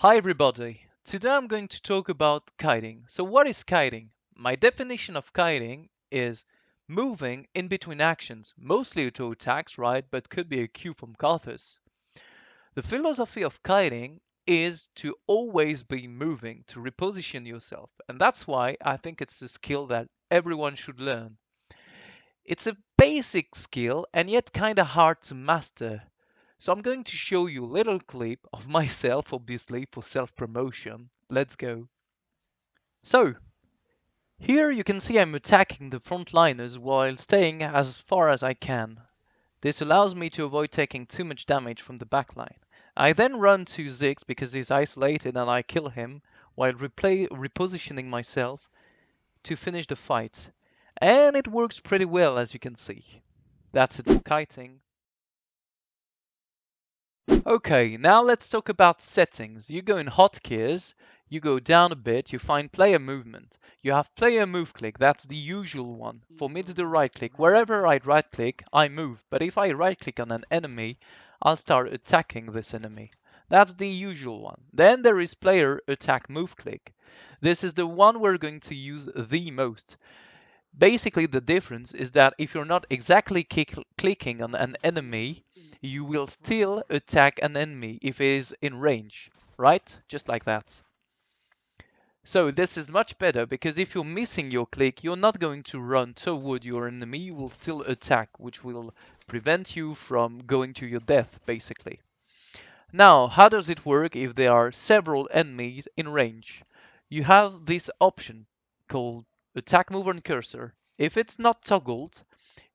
Hi everybody! Today I'm going to talk about kiting. So what is kiting? My definition of kiting is moving in between actions, mostly auto attacks, right? But could be a cue from Carthus. The philosophy of kiting is to always be moving, to reposition yourself. And that's why I think it's a skill that everyone should learn. It's a basic skill and yet kinda hard to master. So I'm going to show you a little clip of myself, obviously, for self-promotion. Let's go. So, here you can see I'm attacking the frontliners while staying as far as I can. This allows me to avoid taking too much damage from the backline. I then run to Ziggs because he's isolated and I kill him while repositioning myself to finish the fight. And it works pretty well, as you can see. That's it for kiting. Okay, now let's talk about settings. You go in hotkeys, you go down a bit, you find player movement. You have player move click, that's the usual one. For me it's the right click. Wherever I right click, I move. But if I right click on an enemy, I'll start attacking this enemy. That's the usual one. Then there is player attack move click. This is the one we're going to use the most. Basically, the difference is that if you're not exactly clicking on an enemy, you will still attack an enemy if it is in range, right? Just like that. So this is much better because if you're missing your click, you're not going to run toward your enemy, you will still attack, which will prevent you from going to your death, basically. Now, how does it work if there are several enemies in range? You have this option called attack move on cursor. If it's not toggled,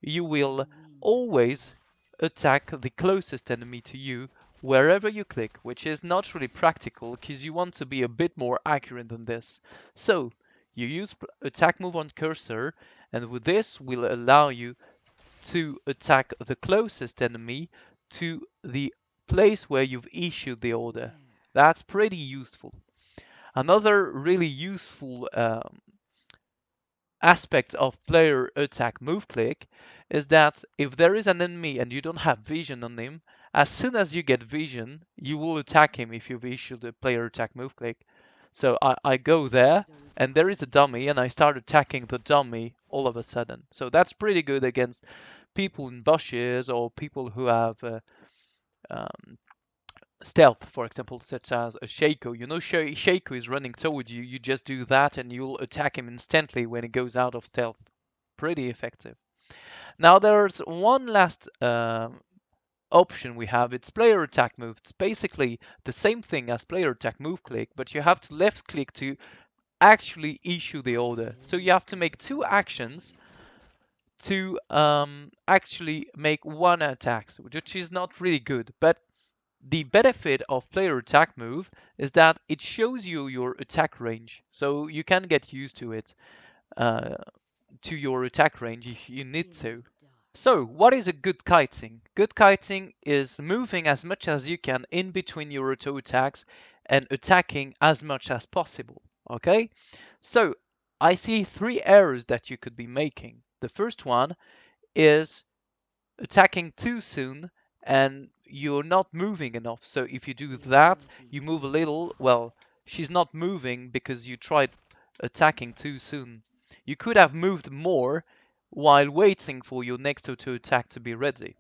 you will always attack the closest enemy to you wherever you click, which is not really practical because you want to be a bit more accurate than this. So you use attack move on cursor, and with this will allow you to attack the closest enemy to the place where you've issued the order. That's pretty useful. Another really useful aspect of player attack move click is that if there is an enemy and you don't have vision on him, as soon as you get vision, you will attack him if you've issued a player attack move click. So I go there and there is a dummy and I start attacking the dummy all of a sudden. So that's pretty good against people in bushes or people who have um, stealth, for example, such as a Shaco. You know, Shaco is running towards you. You just do that and you'll attack him instantly when he goes out of stealth. Pretty effective. Now there's one last option we have. It's player attack move. It's basically the same thing as player attack move click, but you have to left click to actually issue the order. So you have to make two actions to actually make one attack, which is not really good. But the benefit of player attack move is that it shows you your attack range, so you can get used to it, uh, to your attack range if you need to. So, what is a good kiting? Good kiting is moving as much as you can in between your auto attacks and attacking as much as possible. Okay? So, I see three errors that you could be making. The first one is attacking too soon and you're not moving enough. So if you do that, you move a little. Well, she's not moving because you tried attacking too soon. You could have moved more while waiting for your next auto attack to be ready.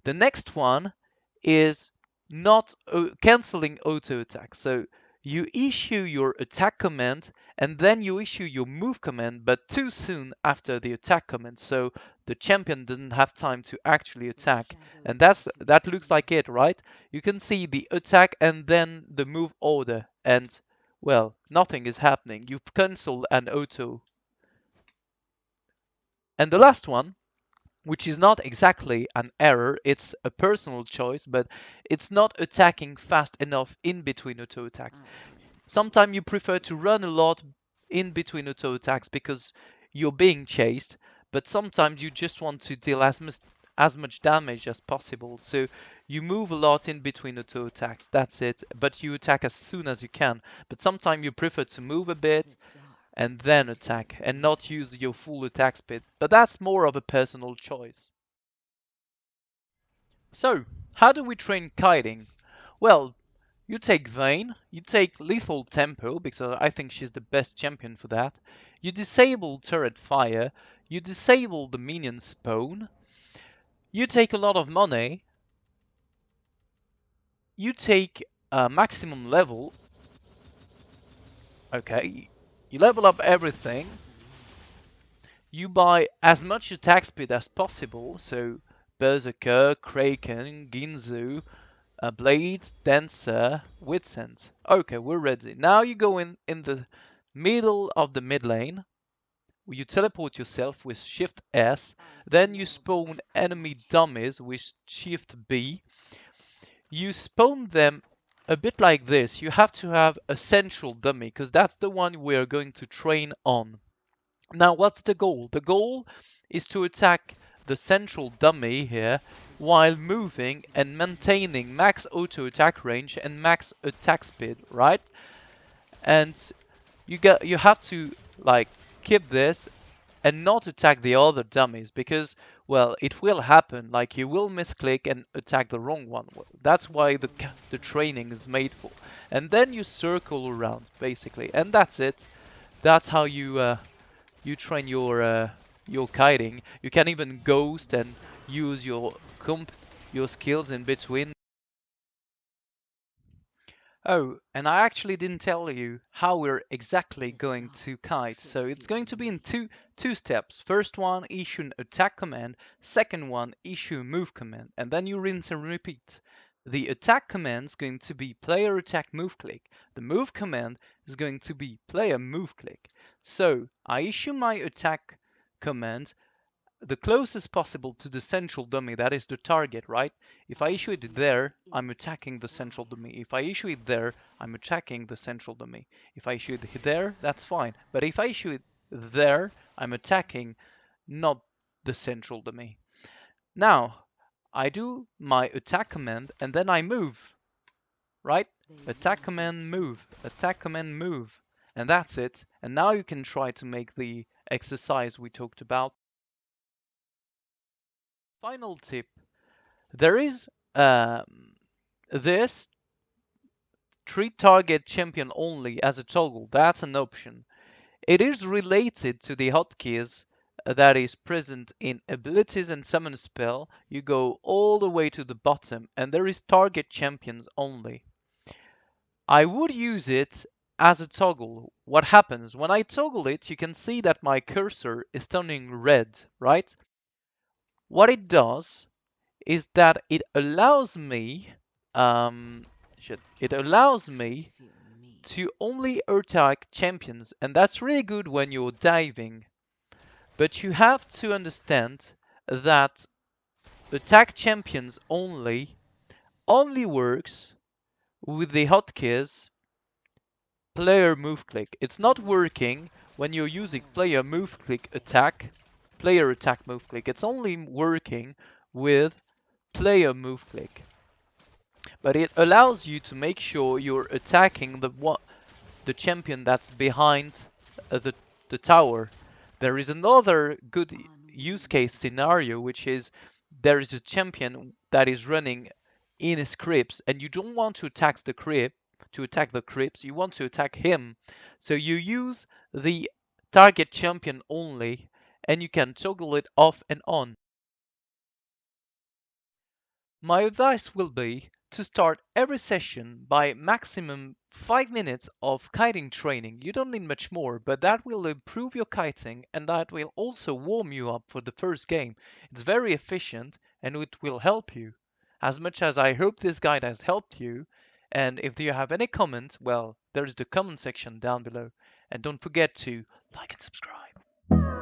The next one is not canceling auto attack. So you issue your attack command and then you issue your move command, but too soon after the attack command. So the champion doesn't have time to actually attack. And that looks like it, right? You can see the attack and then the move order. And well, nothing is happening. You've canceled an auto. And the last one, which is not exactly an error, it's a personal choice, but it's not attacking fast enough in between auto attacks. Sometimes you prefer to run a lot in between auto attacks because you're being chased, but sometimes you just want to deal as much damage as possible. So you move a lot in between auto attacks, that's it, but you attack as soon as you can. But sometimes you prefer to move a bit and then attack and not use your full attack speed. But that's more of a personal choice. So, how do we train kiting? Well, You take Vayne, you take Lethal Tempo, because I think she's the best champion for that. You disable turret fire, you disable the minion spawn, you take a lot of money, you take maximum level, okay, you level up everything, you buy as much attack speed as possible, so Berserker, Kraken, Ginzu, Blade, Dancer, Witsend. Okay, we're ready. Now you go in the middle of the mid lane. You teleport yourself with Shift S. Then you spawn enemy dummies with Shift B. You spawn them a bit like this. You have to have a central dummy because that's the one we're going to train on. Now, what's the goal? The goal is to attack the central dummy here while moving and maintaining max auto attack range and max attack speed, right? And you have to like keep this and not attack the other dummies because well it will happen, like you will misclick and attack the wrong one. That's why the training is made for. And then you circle around basically, and that's it. That's how you train your kiting. You can even ghost and use your skills in between. Oh, and I actually didn't tell you how we're exactly going to kite. So it's going to be in two steps. First one, issue an attack command. Second one, issue a move command. And then you rinse and repeat. The attack command is going to be player attack move click. The move command is going to be player move click. So I issue my attack command the closest possible to the central dummy, that is the target, right? If I issue it there, I'm attacking the central dummy. If I issue it there, I'm attacking the central dummy. If I issue it there, that's fine. But if I issue it there, I'm attacking not the central dummy. Now, I do my attack command and then I move, right? Attack command, move. Attack command, move. And that's it. And now you can try to make the exercise we talked about. Final tip. There is this treat target champion only as a toggle. That's an option. It is related to the hotkeys that is present in abilities and summon spell. You go all the way to the bottom and there is target champions only. I would use it as a toggle. What happens? When I toggle it, you can see that my cursor is turning red, right? What it does is that it allows me um, it allows me to only attack champions, and that's really good when you're diving. But you have to understand that attack champions only works with the hotkeys player move click. It's not working when you're using player move click attack, player attack move click. It's only working with player move click. But it allows you to make sure you're attacking the champion that's behind the tower. There is another good use case scenario, which is there is a champion that is running in his crypts, and you don't want to attack the crypts, you want to attack him. So you use the target champion only, and you can toggle it off and on. My advice will be to start every session by maximum 5 minutes of kiting training. You don't need much more, but that will improve your kiting and that will also warm you up for the first game. It's very efficient and it will help you. As much as I hope this guide has helped you, and if you have any comments, well, there's the comment section down below. And don't forget to like and subscribe.